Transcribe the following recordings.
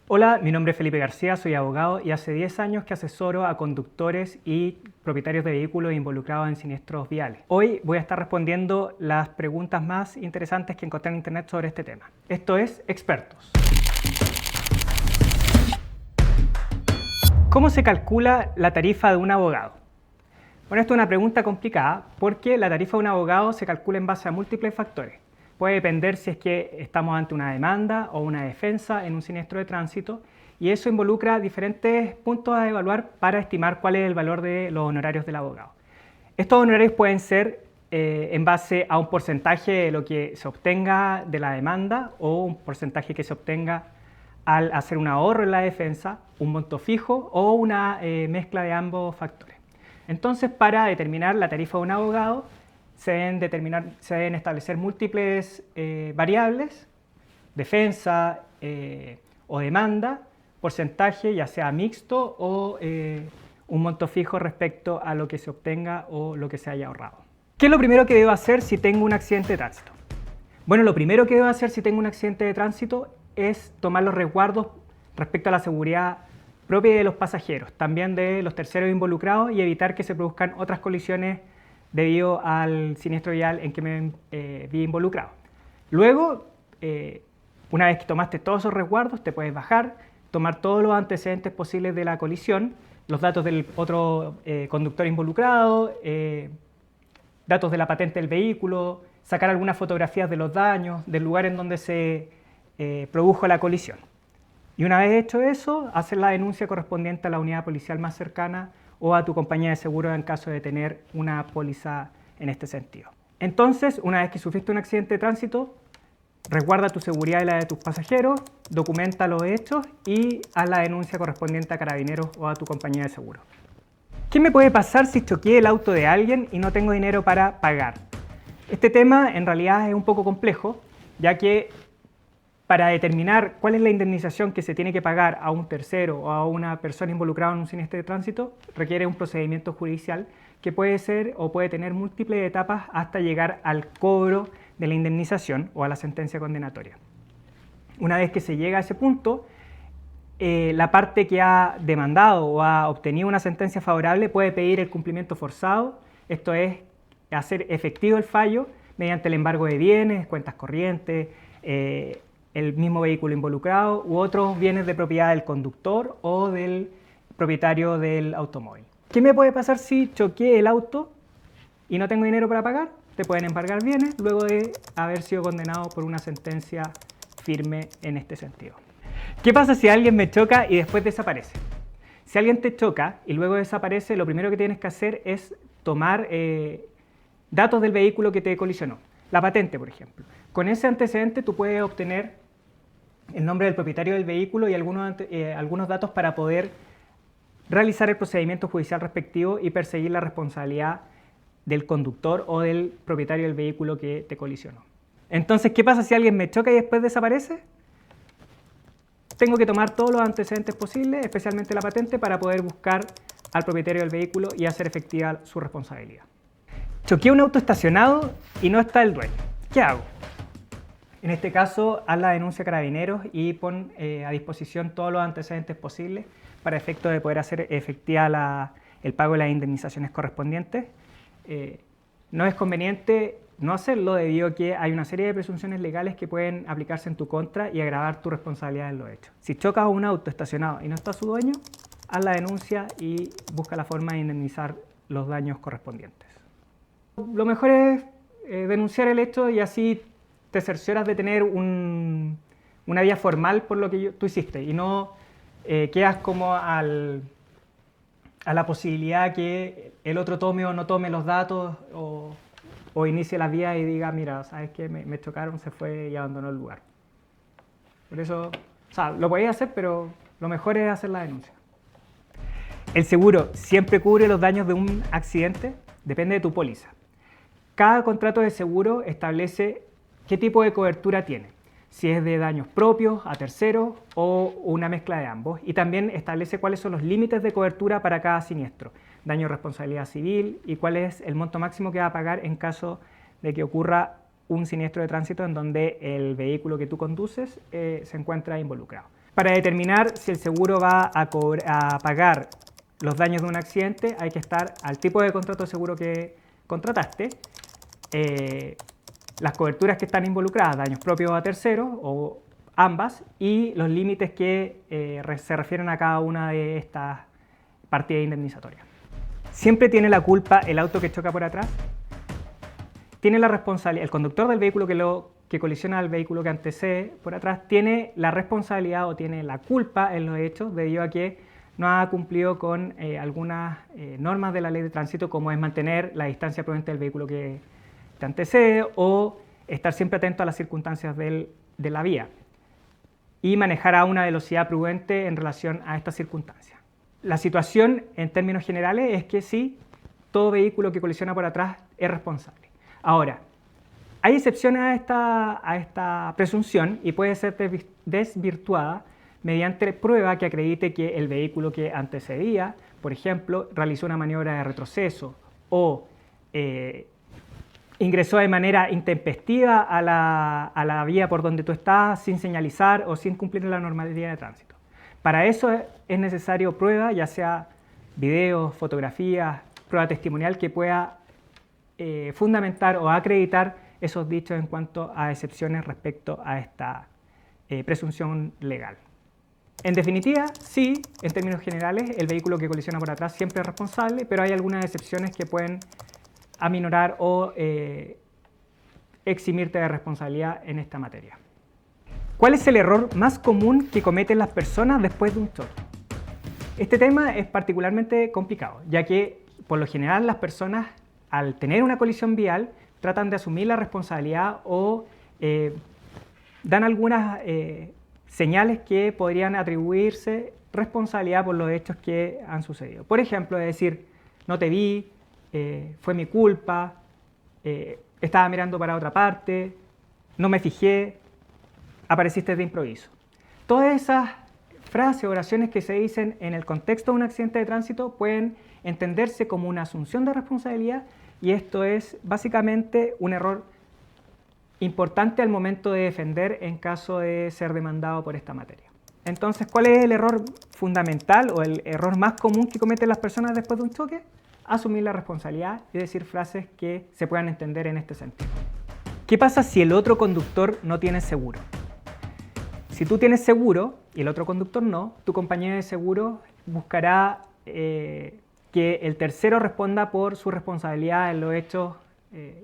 Hola, mi nombre es Felipe García, soy abogado y hace 10 años que asesoro a conductores y propietarios de vehículos involucrados en siniestros viales. Hoy voy a estar respondiendo las preguntas más interesantes que encontré en internet sobre este tema. Esto es Expertos. ¿Cómo se calcula la tarifa de un abogado? Bueno, esto es una pregunta complicada porque la tarifa de un abogado se calcula en base a múltiples factores. Puede depender si es que estamos ante una demanda o una defensa en un siniestro de tránsito, y eso involucra diferentes puntos a evaluar para estimar cuál es el valor de los honorarios del abogado. Estos honorarios pueden ser en base a un porcentaje de lo que se obtenga de la demanda o un porcentaje que se obtenga al hacer un ahorro en la defensa, un monto fijo o una mezcla de ambos factores. Entonces, para determinar la tarifa de un abogado, se deben establecer múltiples variables: defensa o demanda, porcentaje ya sea mixto o un monto fijo respecto a lo que se obtenga o lo que se haya ahorrado. ¿Qué es lo primero que debo hacer si tengo un accidente de tránsito? Bueno, lo primero que debo hacer si tengo un accidente de tránsito es tomar los resguardos respecto a la seguridad propia de los pasajeros, también de los terceros involucrados, y evitar que se produzcan otras colisiones debido al siniestro vial en que me vi involucrado. Luego, una vez que tomaste todos esos resguardos, te puedes bajar, tomar todos los antecedentes posibles de la colisión, los datos del otro conductor involucrado, datos de la patente del vehículo, sacar algunas fotografías de los daños, del lugar en donde se produjo la colisión. Y una vez hecho eso, hacer la denuncia correspondiente a la unidad policial más cercana o a tu compañía de seguro en caso de tener una póliza en este sentido. Entonces, una vez que sufriste un accidente de tránsito, resguarda tu seguridad y la de tus pasajeros, documenta los hechos y haz la denuncia correspondiente a Carabineros o a tu compañía de seguro. ¿Qué me puede pasar si choqué el auto de alguien y no tengo dinero para pagar? Este tema en realidad es un poco complejo, ya que para determinar cuál es la indemnización que se tiene que pagar a un tercero o a una persona involucrada en un siniestro de tránsito, requiere un procedimiento judicial que puede ser o puede tener múltiples etapas hasta llegar al cobro de la indemnización o a la sentencia condenatoria. Una vez que se llega a ese punto, la parte que ha demandado o ha obtenido una sentencia favorable puede pedir el cumplimiento forzado, esto es, hacer efectivo el fallo mediante el embargo de bienes, cuentas corrientes, el mismo vehículo involucrado u otros bienes de propiedad del conductor o del propietario del automóvil. ¿Qué me puede pasar si choqué el auto y no tengo dinero para pagar? Te pueden embargar bienes luego de haber sido condenado por una sentencia firme en este sentido. ¿Qué pasa si alguien me choca y después desaparece? Si alguien te choca y luego desaparece, lo primero que tienes que hacer es tomar datos del vehículo que te colisionó. La patente, por ejemplo. Con ese antecedente tú puedes obtener el nombre del propietario del vehículo y algunos datos para poder realizar el procedimiento judicial respectivo y perseguir la responsabilidad del conductor o del propietario del vehículo que te colisionó. Entonces, ¿qué pasa si alguien me choca y después desaparece? Tengo que tomar todos los antecedentes posibles, especialmente la patente, para poder buscar al propietario del vehículo y hacer efectiva su responsabilidad. Choqué un auto estacionado y no está el dueño. ¿Qué hago? En este caso, haz la denuncia a Carabineros y pon a disposición todos los antecedentes posibles para efecto de poder hacer efectiva el pago de las indemnizaciones correspondientes. No es conveniente no hacerlo debido a que hay una serie de presunciones legales que pueden aplicarse en tu contra y agravar tu responsabilidad en los hechos. Si chocas un auto estacionado y no está su dueño, haz la denuncia y busca la forma de indemnizar los daños correspondientes. Lo mejor es denunciar el hecho y así te cercioras de tener una vía formal por lo que tú hiciste y no quedas como a la posibilidad que el otro tome o no tome los datos o inicie la vía y diga, mira, ¿sabes qué? Me chocaron, se fue y abandonó el lugar. Por eso, o sea, lo podéis hacer, pero lo mejor es hacer la denuncia. ¿El seguro siempre cubre los daños de un accidente? Depende de tu póliza. Cada contrato de seguro establece qué tipo de cobertura tiene, si es de daños propios, a terceros o una mezcla de ambos, y también establece cuáles son los límites de cobertura para cada siniestro, daño de responsabilidad civil y cuál es el monto máximo que va a pagar en caso de que ocurra un siniestro de tránsito en donde el vehículo que tú conduces se encuentra involucrado. Para determinar si el seguro va a pagar los daños de un accidente, hay que estar al tipo de contrato de seguro que contrataste, las coberturas que están involucradas, daños propios a terceros o ambas, y los límites que se refieren a cada una de estas partidas indemnizatorias. ¿Siempre tiene la culpa el auto que choca por atrás? Tiene la responsabilidad, el conductor del vehículo que colisiona al vehículo que antecede por atrás tiene la responsabilidad o tiene la culpa en los hechos debido a que no ha cumplido con algunas normas de la ley de tránsito, como es mantener la distancia prudente del vehículo que te antecede o estar siempre atento a las circunstancias de la vía y manejar a una velocidad prudente en relación a estas circunstancias. La situación en términos generales es que sí, todo vehículo que colisiona por atrás es responsable. Ahora, hay excepciones a esta presunción y puede ser desvirtuada mediante prueba que acredite que el vehículo que antecedía, por ejemplo, realizó una maniobra de retroceso o ingresó de manera intempestiva a la vía por donde tú estás sin señalizar o sin cumplir la normalidad de tránsito. Para eso es necesario prueba, ya sea videos, fotografías, prueba testimonial que pueda fundamentar o acreditar esos dichos en cuanto a excepciones respecto a esta presunción legal. En definitiva, sí, en términos generales, el vehículo que colisiona por atrás siempre es responsable, pero hay algunas excepciones que pueden aminorar o eximirte de responsabilidad en esta materia. ¿Cuál es el error más común que cometen las personas después de un choque? Este tema es particularmente complicado, ya que por lo general las personas, al tener una colisión vial, tratan de asumir la responsabilidad o dan algunas señales que podrían atribuirse responsabilidad por los hechos que han sucedido. Por ejemplo, es decir, no te vi, fue mi culpa, estaba mirando para otra parte, no me fijé, apareciste de improviso. Todas esas frases o oraciones que se dicen en el contexto de un accidente de tránsito pueden entenderse como una asunción de responsabilidad y esto es básicamente un error importante al momento de defender en caso de ser demandado por esta materia. Entonces, ¿cuál es el error fundamental o el error más común que cometen las personas después de un choque? Asumir la responsabilidad y decir frases que se puedan entender en este sentido. ¿Qué pasa si el otro conductor no tiene seguro? Si tú tienes seguro y el otro conductor no, tu compañía de seguro buscará que el tercero responda por su responsabilidad en los hechos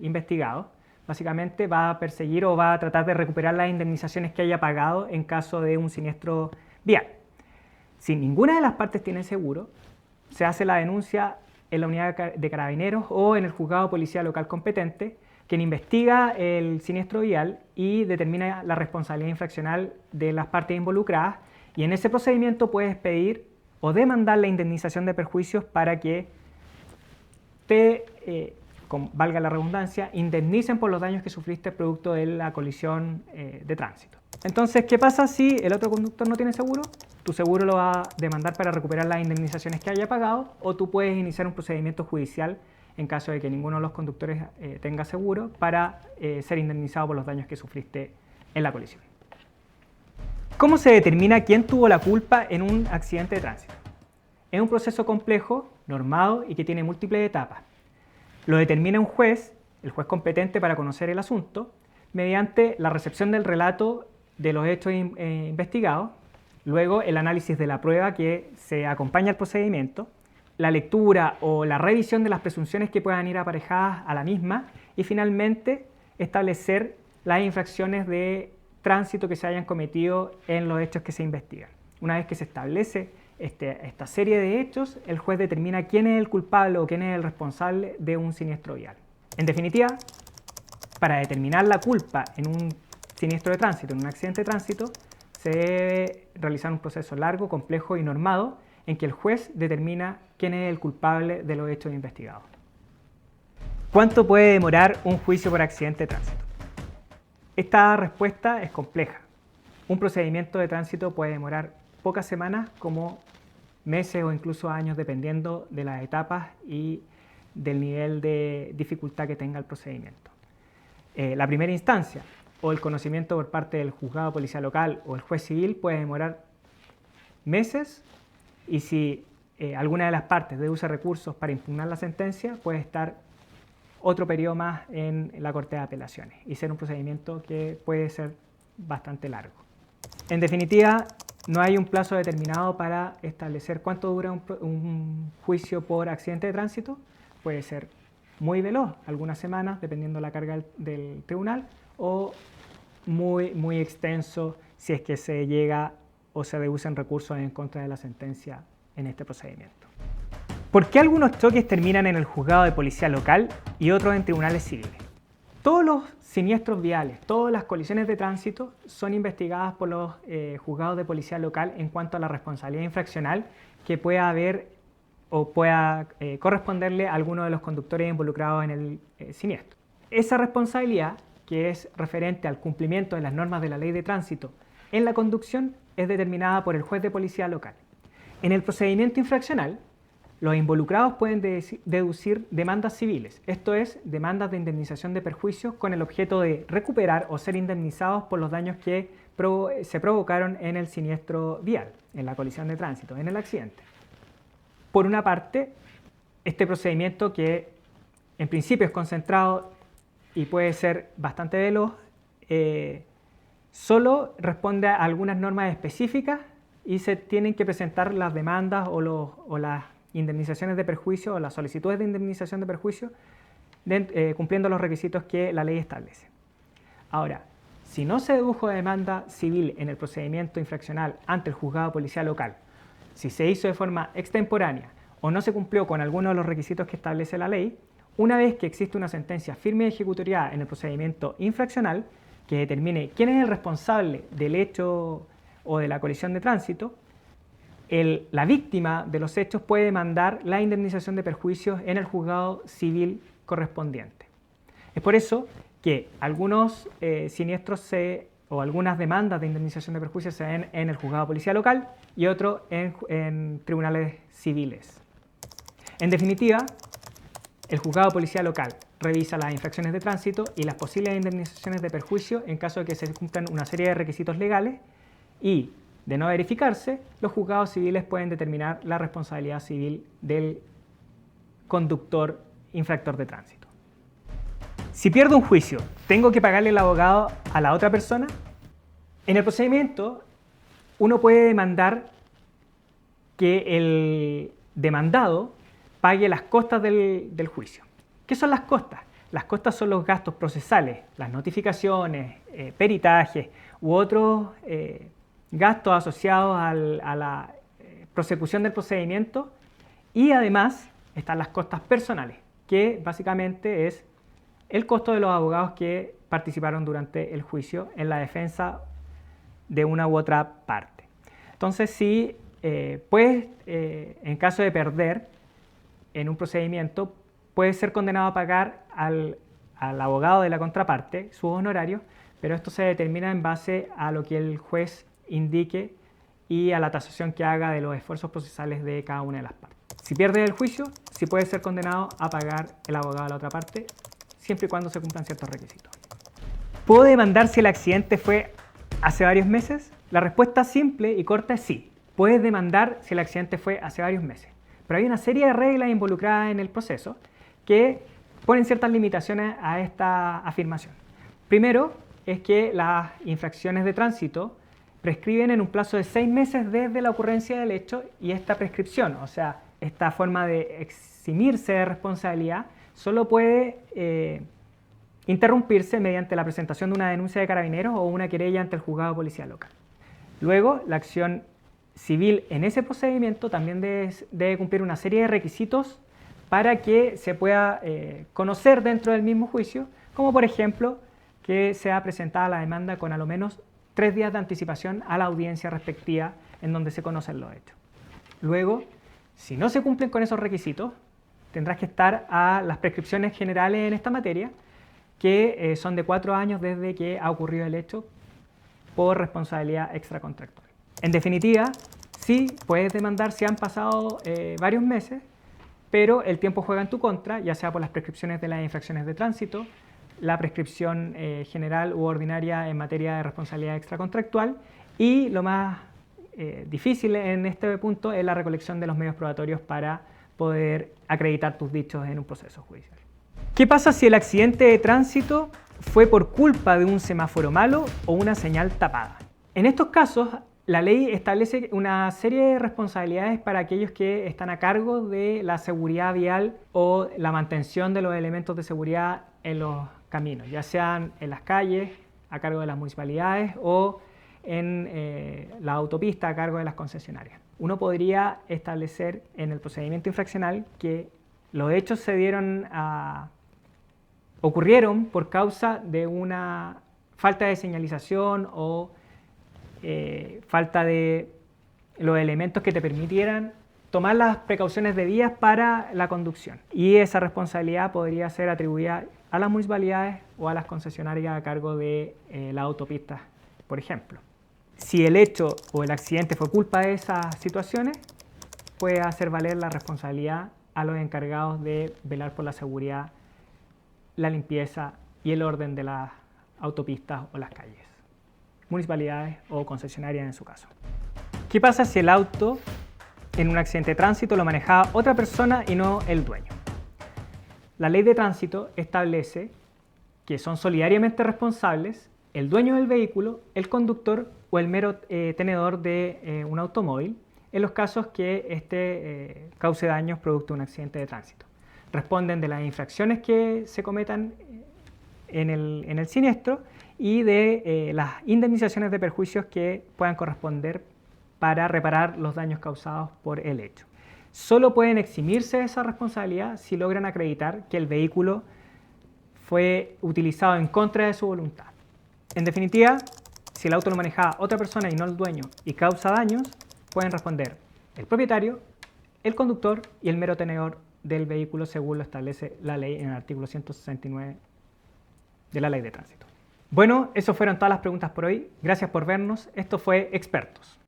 investigados. Básicamente va a perseguir o va a tratar de recuperar las indemnizaciones que haya pagado en caso de un siniestro vial. Si ninguna de las partes tiene seguro, se hace la denuncia en la unidad de carabineros o en el juzgado policial local competente, quien investiga el siniestro vial y determina la responsabilidad infraccional de las partes involucradas, y en ese procedimiento puedes pedir o demandar la indemnización de perjuicios para que te, valga la redundancia, indemnicen por los daños que sufriste producto de la colisión de tránsito. Entonces, ¿qué pasa si el otro conductor no tiene seguro? Tu seguro lo va a demandar para recuperar las indemnizaciones que haya pagado, o tú puedes iniciar un procedimiento judicial en caso de que ninguno de los conductores tenga seguro para ser indemnizado por los daños que sufriste en la colisión. ¿Cómo se determina quién tuvo la culpa en un accidente de tránsito? Es un proceso complejo, normado y que tiene múltiples etapas. Lo determina un juez, el juez competente para conocer el asunto, mediante la recepción del relato de los hechos investigados, luego el análisis de la prueba que se acompaña al procedimiento, la lectura o la revisión de las presunciones que puedan ir aparejadas a la misma y finalmente establecer las infracciones de tránsito que se hayan cometido en los hechos que se investigan. Una vez que se establece esta serie de hechos, el juez determina quién es el culpable o quién es el responsable de un siniestro vial. En definitiva, para determinar la culpa en un siniestro de tránsito, en un accidente de tránsito, se debe realizar un proceso largo, complejo y normado en que el juez determina quién es el culpable de los hechos investigados. ¿Cuánto puede demorar un juicio por accidente de tránsito? Esta respuesta es compleja. Un procedimiento de tránsito puede demorar pocas semanas como meses o incluso años dependiendo de las etapas y del nivel de dificultad que tenga el procedimiento. La primera instancia o el conocimiento por parte del juzgado policial local o el juez civil puede demorar meses, y si alguna de las partes deduce recursos para impugnar la sentencia, puede estar otro periodo más en la Corte de Apelaciones y ser un procedimiento que puede ser bastante largo. En definitiva, no hay un plazo determinado para establecer cuánto dura un juicio por accidente de tránsito. Puede ser muy veloz, algunas semanas, dependiendo de la carga del tribunal, o muy extenso si es que se llega o se deducen recursos en contra de la sentencia en este procedimiento. ¿Por qué algunos choques terminan en el juzgado de policía local y otros en tribunales civiles? Todos los siniestros viales, todas las colisiones de tránsito son investigadas por los juzgados de policía local en cuanto a la responsabilidad infraccional que pueda haber o pueda corresponderle a alguno de los conductores involucrados en el siniestro. Esa responsabilidad, que es referente al cumplimiento de las normas de la ley de tránsito en la conducción, es determinada por el juez de policía local. En el procedimiento infraccional, los involucrados pueden deducir demandas civiles, esto es, demandas de indemnización de perjuicios con el objeto de recuperar o ser indemnizados por los daños que se provocaron en el siniestro vial, en la colisión de tránsito, en el accidente. Por una parte, este procedimiento, que en principio es concentrado y puede ser bastante veloz, solo responde a algunas normas específicas y se tienen que presentar las demandas o las indemnizaciones de perjuicio o las solicitudes de indemnización de perjuicio cumpliendo los requisitos que la ley establece. Ahora, si no se dedujo demanda civil en el procedimiento infraccional ante el juzgado de policía local, si se hizo de forma extemporánea o no se cumplió con alguno de los requisitos que establece la ley, una vez que existe una sentencia firme y ejecutoriada en el procedimiento infraccional que determine quién es el responsable del hecho o de la colisión de tránsito, la víctima de los hechos puede demandar la indemnización de perjuicios en el juzgado civil correspondiente. Es por eso que algunos siniestros o algunas demandas de indemnización de perjuicios se ven en el juzgado de policía local y otros en tribunales civiles. En definitiva, el juzgado de policía local revisa las infracciones de tránsito y las posibles indemnizaciones de perjuicio en caso de que se cumplan una serie de requisitos legales, y de no verificarse, los juzgados civiles pueden determinar la responsabilidad civil del conductor infractor de tránsito. Si pierdo un juicio, ¿tengo que pagarle el abogado a la otra persona? En el procedimiento, uno puede demandar que el demandado pague las costas del juicio. ¿Qué son las costas? Las costas son los gastos procesales, las notificaciones, peritajes u otros gastos asociados a la prosecución del procedimiento, y además están las costas personales, que básicamente es el costo de los abogados que participaron durante el juicio en la defensa de una u otra parte. Entonces, si en caso de perder en un procedimiento, puede ser condenado a pagar al abogado de la contraparte sus honorarios, pero esto se determina en base a lo que el juez indique y a la tasación que haga de los esfuerzos procesales de cada una de las partes. Si pierde el juicio, sí puede ser condenado a pagar el abogado de la otra parte, siempre y cuando se cumplan ciertos requisitos. ¿Puedo demandar si el accidente fue hace varios meses? La respuesta simple y corta es sí. Puedes demandar si el accidente fue hace varios meses. Pero hay una serie de reglas involucradas en el proceso que ponen ciertas limitaciones a esta afirmación. Primero, es que las infracciones de tránsito prescriben en un plazo de 6 meses desde la ocurrencia del hecho, y esta prescripción, o sea, esta forma de eximirse de responsabilidad, solo puede interrumpirse mediante la presentación de una denuncia de carabineros o una querella ante el juzgado de policía local. Luego, la acción civil en ese procedimiento también debe cumplir una serie de requisitos para que se pueda conocer dentro del mismo juicio, como por ejemplo que sea presentada la demanda con a lo menos 3 días de anticipación a la audiencia respectiva en donde se conocen los hechos. Luego, si no se cumplen con esos requisitos, tendrás que estar a las prescripciones generales en esta materia, que son de 4 años desde que ha ocurrido el hecho por responsabilidad extracontractual. En definitiva, sí puedes demandar si han pasado varios meses, pero el tiempo juega en tu contra, ya sea por las prescripciones de las infracciones de tránsito, la prescripción general u ordinaria en materia de responsabilidad extracontractual, y lo más difícil en este punto es la recolección de los medios probatorios para poder acreditar tus dichos en un proceso judicial. ¿Qué pasa si el accidente de tránsito fue por culpa de un semáforo malo o una señal tapada? En estos casos, la ley establece una serie de responsabilidades para aquellos que están a cargo de la seguridad vial o la mantención de los elementos de seguridad en los caminos, ya sean en las calles, a cargo de las municipalidades o en la autopista a cargo de las concesionarias. Uno podría establecer en el procedimiento infraccional que los hechos ocurrieron por causa de una falta de señalización o falta de los elementos que te permitieran tomar las precauciones debidas para la conducción. Y esa responsabilidad podría ser atribuida a las municipalidades o a las concesionarias a cargo de las autopistas, por ejemplo. Si el hecho o el accidente fue culpa de esas situaciones, puede hacer valer la responsabilidad a los encargados de velar por la seguridad, la limpieza y el orden de las autopistas o las calles, municipalidades o concesionarias en su caso. ¿Qué pasa si el auto en un accidente de tránsito lo manejaba otra persona y no el dueño? La ley de tránsito establece que son solidariamente responsables el dueño del vehículo, el conductor o el mero tenedor de un automóvil en los casos que este cause daños producto de un accidente de tránsito. Responden de las infracciones que se cometan en el siniestro y de las indemnizaciones de perjuicios que puedan corresponder para reparar los daños causados por el hecho. Solo pueden eximirse de esa responsabilidad si logran acreditar que el vehículo fue utilizado en contra de su voluntad. En definitiva, si el auto lo manejaba otra persona y no el dueño y causa daños, pueden responder el propietario, el conductor y el mero tenedor del vehículo según lo establece la ley en el artículo 169 de la Ley de Tránsito. Bueno, esas fueron todas las preguntas por hoy. Gracias por vernos. Esto fue Expertos.